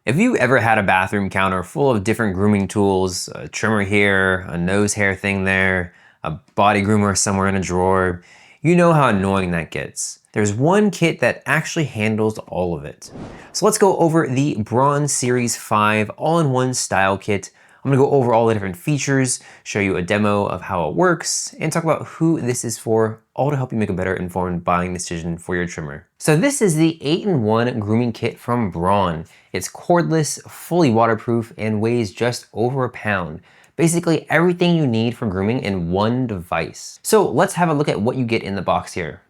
If you ever had a bathroom counter full of different grooming tools, a trimmer here, a nose hair thing there, a body groomer somewhere in a drawer, you know how annoying that gets. There's one kit that actually handles all of it. So let's go over the Braun Series 5 all-in-one style kit. I'm gonna go over all the different features, show you a demo of how it works, and talk about who this is for, all to help you make a better informed buying decision for your trimmer. So this is the 8-in-1 grooming kit from Braun. It's cordless, fully waterproof, and weighs just over a pound. Basically everything you need for grooming in one device. So let's have a look at what you get in the box here.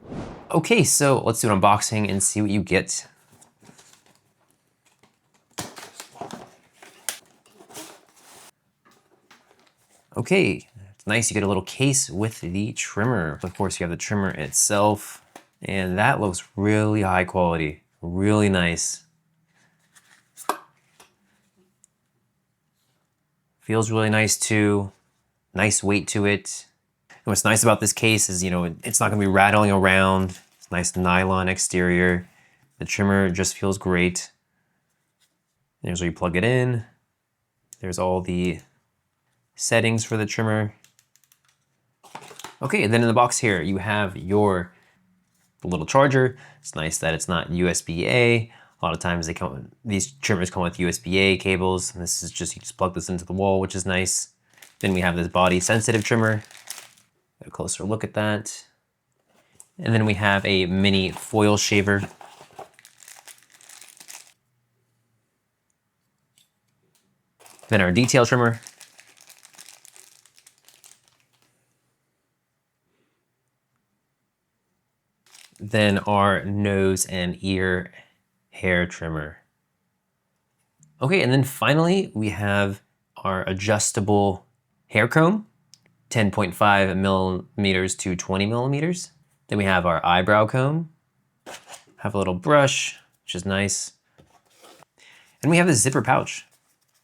Okay, so let's do an unboxing and see what you get. Okay, it's nice, you get a little case with the trimmer. Of course, you have the trimmer itself, and that looks really high quality, really nice. Feels really nice too, nice weight to it. And what's nice about this case is, it's not gonna be rattling around. It's nice nylon exterior. The trimmer just feels great. There's where you plug it in. There's all the settings for the trimmer. Okay, and then in the box here, you have your little charger. It's nice that it's not USB-A. A lot of times these trimmers come with USB-A cables. And this is just, you just plug this into the wall, which is nice. Then we have this body sensitive trimmer. A closer look at that. And then we have a mini foil shaver. Then our detail trimmer. Then our nose and ear hair trimmer. Okay, and then finally we have our adjustable hair comb, 10.5 millimeters to 20 millimeters. Then we have our eyebrow comb, have a little brush, which is nice. And we have the zipper pouch,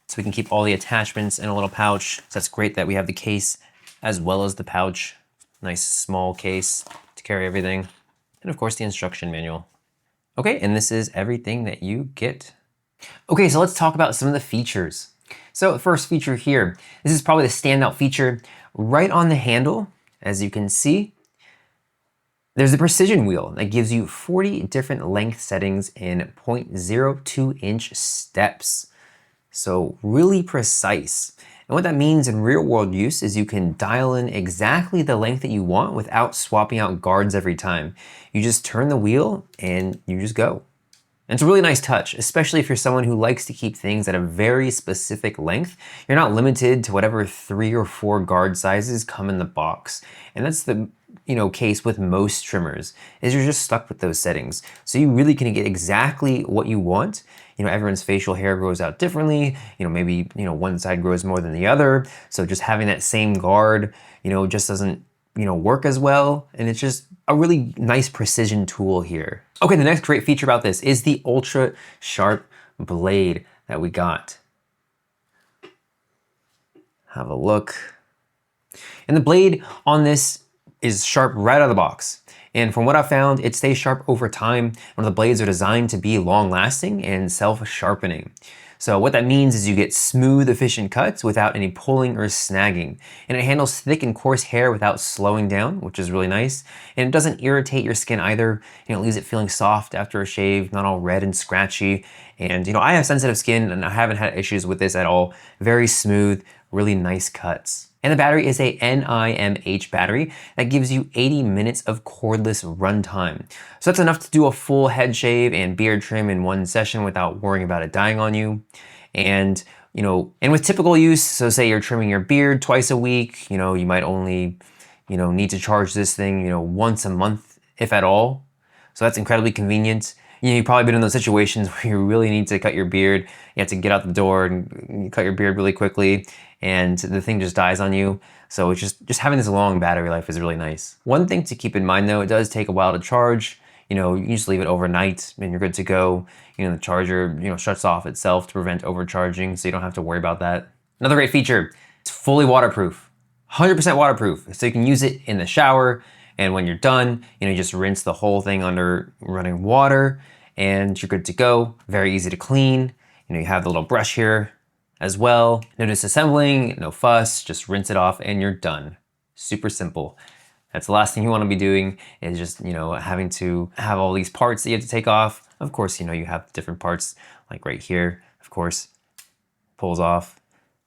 so we can keep all the attachments in a little pouch. So that's great that we have the case as well as the pouch. Nice small case to carry everything. And of course the instruction manual. Okay, and this is everything that you get. Okay, so let's talk about some of the features. So the first feature here, this is probably the standout feature. Right on the handle, as you can see, there's a precision wheel that gives you 40 different length settings in 0.02 inch steps. So really precise. And what that means in real world use is you can dial in exactly the length that you want without swapping out guards every time. You just turn the wheel and you just go. And it's a really nice touch, especially if you're someone who likes to keep things at a very specific length. You're not limited to whatever 3 or 4 guard sizes come in the box. And that's the case with most trimmers, is you're just stuck with those settings. So you really can get exactly what you want. Everyone's facial hair grows out differently. Maybe, one side grows more than the other. So just having that same guard, just doesn't, work as well. And it's just a really nice precision tool here. Okay, the next great feature about this is the ultra sharp blade that we got. Have a look. And the blade on this is sharp right out of the box. And from what I found, it stays sharp over time. One of the blades are designed to be long lasting and self-sharpening. So what that means is you get smooth, efficient cuts without any pulling or snagging. And it handles thick and coarse hair without slowing down, which is really nice. And it doesn't irritate your skin either. It leaves it feeling soft after a shave, not all red and scratchy. And I have sensitive skin and I haven't had issues with this at all. Very smooth, really nice cuts. And the battery is a NIMH battery that gives you 80 minutes of cordless runtime. So that's enough to do a full head shave and beard trim in one session without worrying about it dying on you. And, and with typical use, so say you're trimming your beard twice a week, you might only, need to charge this thing, once a month, if at all. So that's incredibly convenient. You've probably been in those situations where you really need to cut your beard. You have to get out the door and cut your beard really quickly, and the thing just dies on you. So it's just having this long battery life is really nice. One thing to keep in mind though, it does take a while to charge. You can just leave it overnight and you're good to go. The charger, shuts off itself to prevent overcharging, so you don't have to worry about that. Another great feature, it's fully waterproof, 100% waterproof. So you can use it in the shower, and when you're done, you just rinse the whole thing under running water and you're good to go. Very easy to clean. You have the little brush here as well. No disassembling, no fuss, just rinse it off and you're done. Super simple. That's the last thing you want to be doing is just, having to have all these parts that you have to take off. Of course, you have different parts like right here, of course, pulls off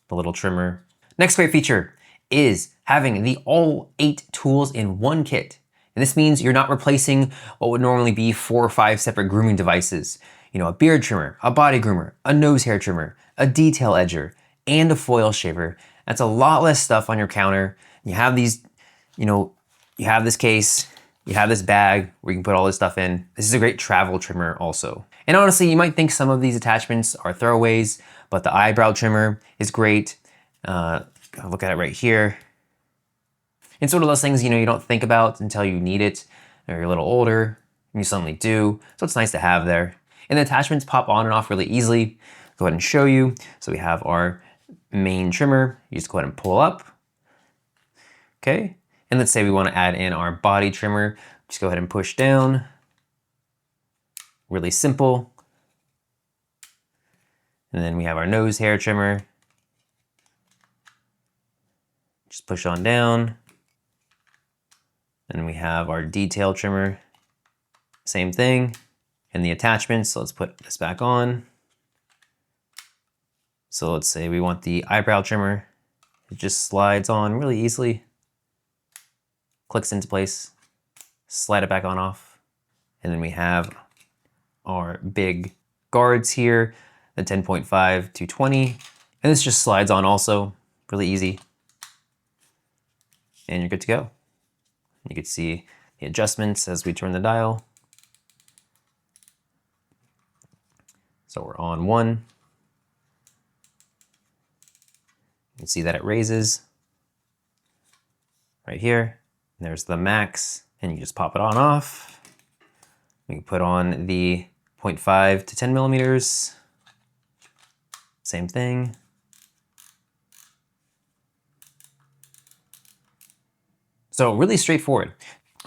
the little trimmer. Next great feature is having the all 8 tools in one kit. And this means you're not replacing what would normally be 4 or 5 separate grooming devices. A beard trimmer, a body groomer, a nose hair trimmer, a detail edger, and a foil shaver. That's a lot less stuff on your counter. You have these, you have this case, you have this bag where you can put all this stuff in. This is a great travel trimmer also. And honestly, you might think some of these attachments are throwaways, but the eyebrow trimmer is great. Look at it right here. It's one of those things, you don't think about until you need it, or you're a little older, and you suddenly do. So it's nice to have there. And the attachments pop on and off really easily. Go ahead and show you. So we have our main trimmer. You just go ahead and pull up. Okay. And let's say we want to add in our body trimmer. Just go ahead and push down. Really simple. And then we have our nose hair trimmer. Just push on down. And then we have our detail trimmer. Same thing. And the attachments, so let's put this back on. So let's say we want the eyebrow trimmer. It just slides on really easily. Clicks into place, slide it back on off. And then we have our big guards here, the 10.5 220. And this just slides on also, really easy. And you're good to go. You can see the adjustments as we turn the dial. So we're on 1. You can see that it raises right here. And there's the max, and you just pop it on off. We can put on the 0.5 to 10 millimeters. Same thing. So really straightforward.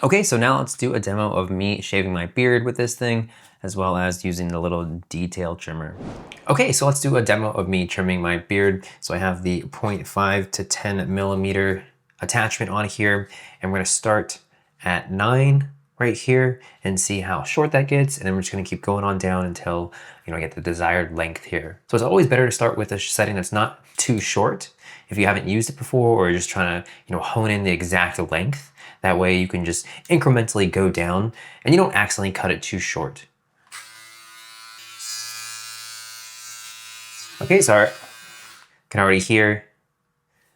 Okay, so now let's do a demo of me shaving my beard with this thing, as well as using the little detail trimmer. Okay, so let's do a demo of me trimming my beard. So I have the 0.5 to 10 millimeter attachment on here, and we're gonna start at 9 right here and see how short that gets, and then we're just gonna keep going on down until I get the desired length here. So it's always better to start with a setting that's not too short if you haven't used it before, or you're just trying to hone in the exact length. That way you can just incrementally go down and you don't accidentally cut it too short. Okay, so I can already hear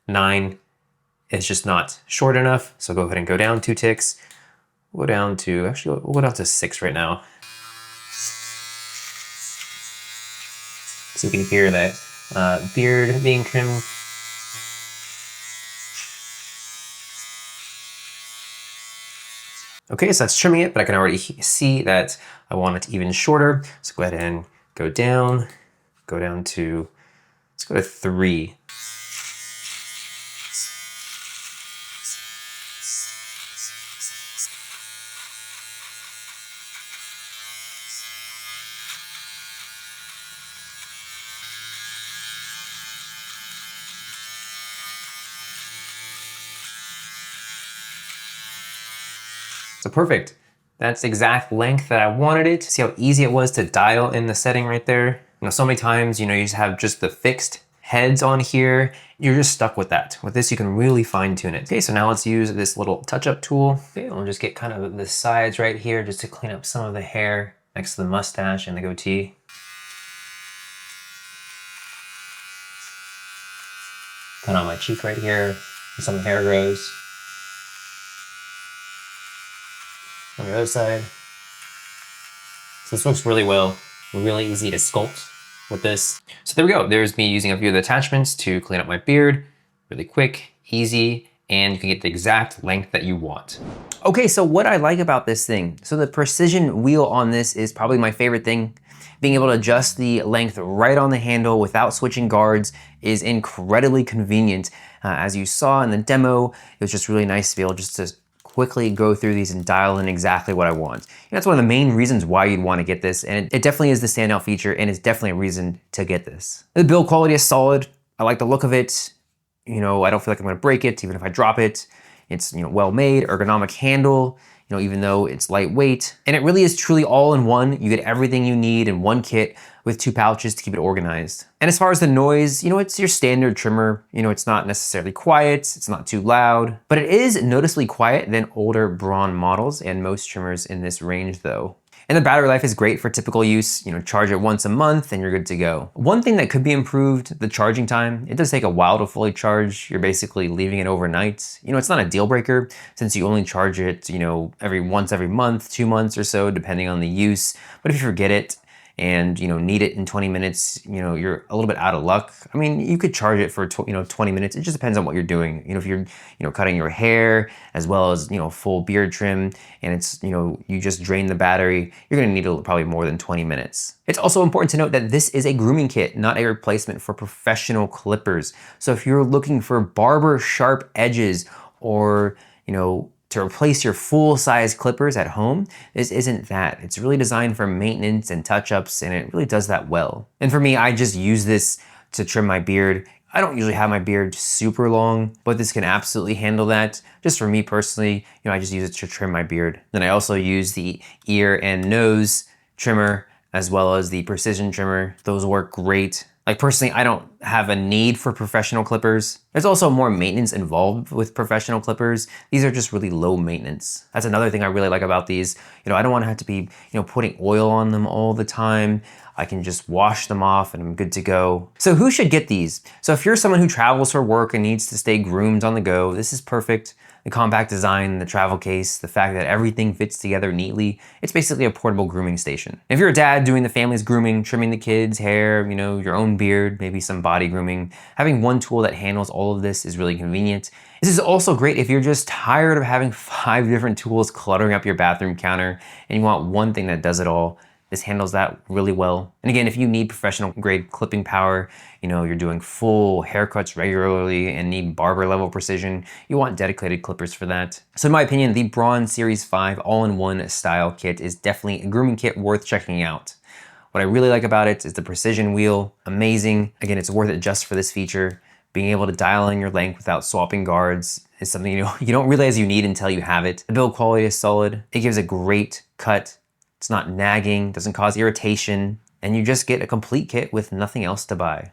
9 is just not short enough. So go ahead and go down 2 ticks. We'll go down to, actually we'll go down to 6 right now. So you can hear that beard being trimmed. Okay, so that's trimming it, but I can already see that I want it even shorter. So go ahead and go down to, let's go to 3. So perfect. That's the exact length that I wanted it. See how easy it was to dial in the setting right there? So many times, you just have just the fixed heads on here. You're just stuck with that. With this, you can really fine tune it. Okay, so now let's use this little touch-up tool. Okay, I'll just get kind of the sides right here just to clean up some of the hair next to the mustache and the goatee. Kind of on my cheek right here, where some hair grows. On the other side. So this works really well. Really easy to sculpt with this. So there we go. There's me using a few of the attachments to clean up my beard. Really quick, easy, and you can get the exact length that you want. Okay, so what I like about this thing, so the precision wheel on this is probably my favorite thing. Being able to adjust the length right on the handle without switching guards is incredibly convenient. As you saw in the demo, it was just really nice to be able just to quickly go through these and dial in exactly what I want. And that's one of the main reasons why you'd want to get this, and it definitely is the standout feature, and it's definitely a reason to get this. The build quality is solid. I like the look of it. You know, I don't feel like I'm gonna break it even if I drop it. It's, you know, well made, ergonomic handle, you know, even though it's lightweight. And it really is truly all in one. You get everything you need in one kit with 2 pouches to keep it organized. And as far as the noise, you know, it's your standard trimmer. You know, it's not necessarily quiet, it's not too loud, but it is noticeably quiet than older Braun models and most trimmers in this range though. And the battery life is great for typical use. You know, charge it once a month and you're good to go. One thing that could be improved, the charging time. It does take a while to fully charge. You're basically leaving it overnight. You know, it's not a deal breaker since you only charge it, you know, every month, 2 months or so, depending on the use. But if you forget it and, you know, need it in 20 minutes, you know, you're a little bit out of luck. I mean, you could charge it for, 20 minutes. It just depends on what you're doing. You know, if you're, cutting your hair as well as, full beard trim and it's, you just drain the battery, you're gonna need probably more than 20 minutes. It's also important to note that this is a grooming kit, not a replacement for professional clippers. So if you're looking for barber sharp edges or, to replace your full-size clippers at home, this isn't that. It's really designed for maintenance and touch-ups, and it really does that well. And for me, I just use this to trim my beard. I don't usually have my beard super long, but this can absolutely handle that. Just for me personally, I just use it to trim my beard. Then I also use the ear and nose trimmer as well as the precision trimmer. Those work great. Like personally, I don't have a need for professional clippers. There's also more maintenance involved with professional clippers. These are just really low maintenance. That's another thing I really like about these. I don't want to have to be, putting oil on them all the time. I can just wash them off and I'm good to go. So who should get these? So if you're someone who travels for work and needs to stay groomed on the go, this is perfect. The compact design, the travel case, the fact that everything fits together neatly, it's basically a portable grooming station. If you're a dad doing the family's grooming, trimming the kids' hair, your own beard, maybe some body grooming, having one tool that handles all of this is really convenient. This is also great if you're just tired of having 5 different tools cluttering up your bathroom counter and you want one thing that does it all. This handles that really well. And again, if you need professional grade clipping power, you're doing full haircuts regularly and need barber level precision, you want dedicated clippers for that. So in my opinion, the Braun Series 5 all-in-one style kit is definitely a grooming kit worth checking out. What I really like about it is the precision wheel, amazing. Again, it's worth it just for this feature. Being able to dial in your length without swapping guards is something you don't realize you need until you have it. The build quality is solid. It gives a great cut. It's not nagging, doesn't cause irritation, and you just get a complete kit with nothing else to buy.